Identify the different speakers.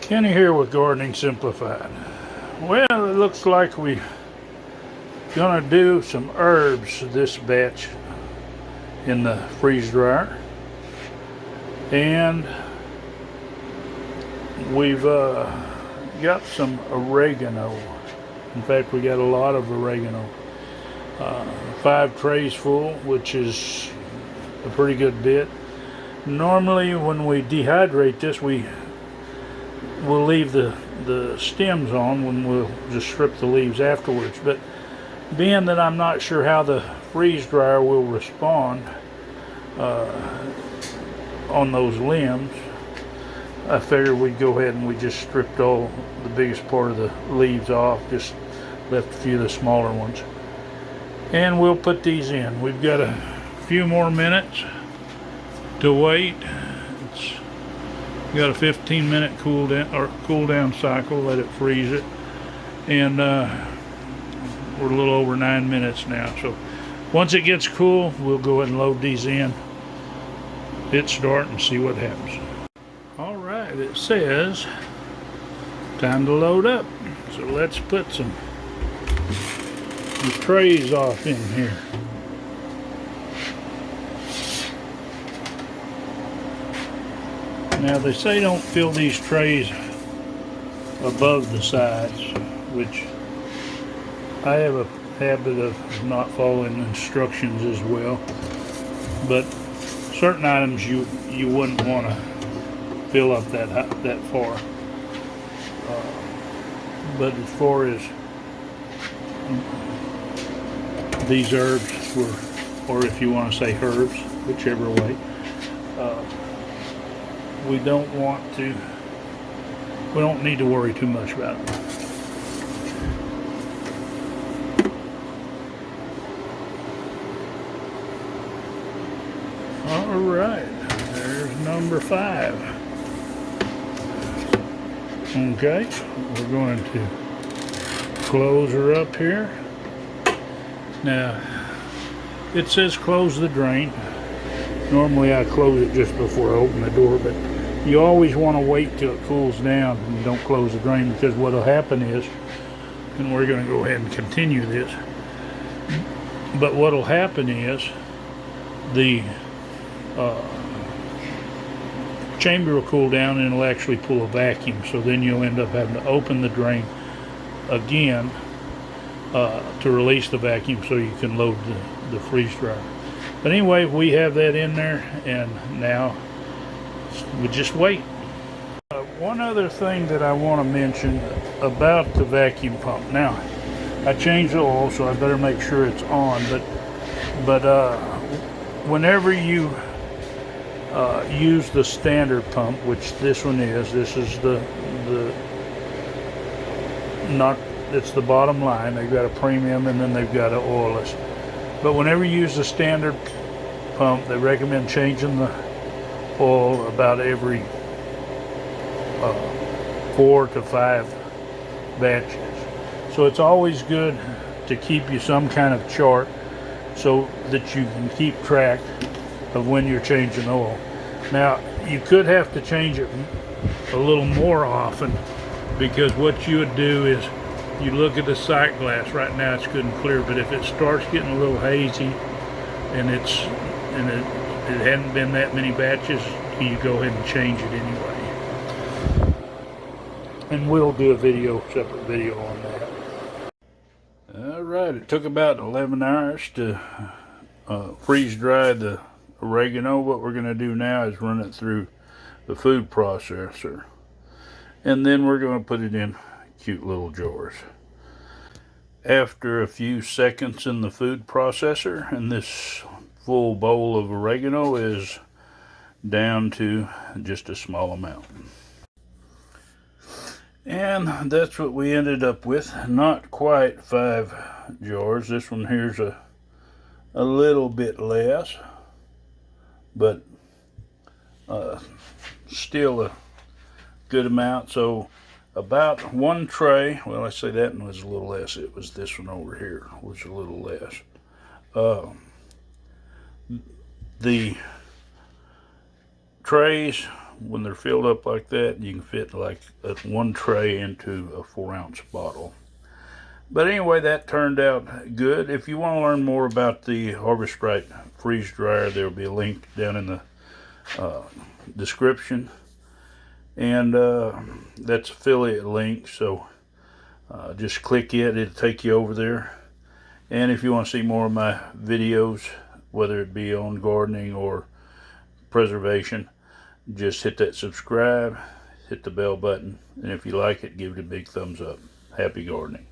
Speaker 1: Kenny here with Gardening Simplified. Well, it looks like we're gonna do some herbs this batch in the freeze dryer, and we've got some oregano. In fact, we got a lot of oregano. 5 trays full, which is a pretty good bit. Normally when we dehydrate this, we'll leave the stems on when we'll just strip the leaves afterwards. But being that I'm not sure how the freeze dryer will respond on those limbs, I figured we'd go ahead and we just stripped all the biggest part of the leaves off, just left a few of the smaller ones. And we'll put these in. We've got a few more minutes to wait. It's got a 15-minute cool down cycle. Let it freeze it, and we're a little over 9 minutes now. So once it gets cool, we'll go ahead and load these in, hit start, and see what happens. All right, it says time to load up. So let's put some trays off in here. Now they say don't fill these trays above the sides, which I have a habit of not following instructions as well. But certain items you wouldn't want to fill up that far. But as far as these herbs, or if you want to say herbs, whichever way, we don't need to worry too much about it. All right, there's number 5. Okay, we're going to close her up here. Now, it says close the drain. Normally I close it just before I open the door, but you always want to wait till it cools down and don't close the drain, because what will happen is, and we're going to go ahead and continue this, but what will happen is the chamber will cool down and it'll actually pull a vacuum, so then you'll end up having to open the drain again to release the vacuum so you can load the freeze dryer. But anyway, we have that in there, and now we just wait. One other thing that I want to mention about the vacuum pump. Now, I changed the oil, so I better make sure it's on. But whenever you use the standard pump, which this one is, this is it's the bottom line. They've got a premium and then they've got an oilless. But whenever you use the standard pump, they recommend changing the oil about every 4 to 5 batches. So it's always good to keep you some kind of chart so that you can keep track of when you're changing oil. Now, you could have to change it a little more often, because what you would do is you look at the sight glass. Right now it's good and clear, but if it starts getting a little hazy and it hadn't been that many batches, you go ahead and change it anyway. And we'll do a separate video on that. Alright, it took about 11 hours to freeze dry the oregano. What we're going to do now is run it through the food processor, and then we're going to put it in cute little jars. After a few seconds in the food processor, and this full bowl of oregano is down to just a small amount. And that's what we ended up with. Not quite 5 jars. This one here's a little bit less, but still a good amount. So about 1 tray, well, I say that one was a little less. It was this one over here was a little less. The trays when they're filled up like that, you can fit like one tray into a 4-ounce bottle. But anyway, that turned out good. If you want to learn more about the Harvest Right freeze dryer, there will be a link down in the description, and that's affiliate link, so just click it, it'll take you over there. And if you want to see more of my videos, whether it be on gardening or preservation, just hit that subscribe, hit the bell button, and if you like it, give it a big thumbs up. Happy gardening.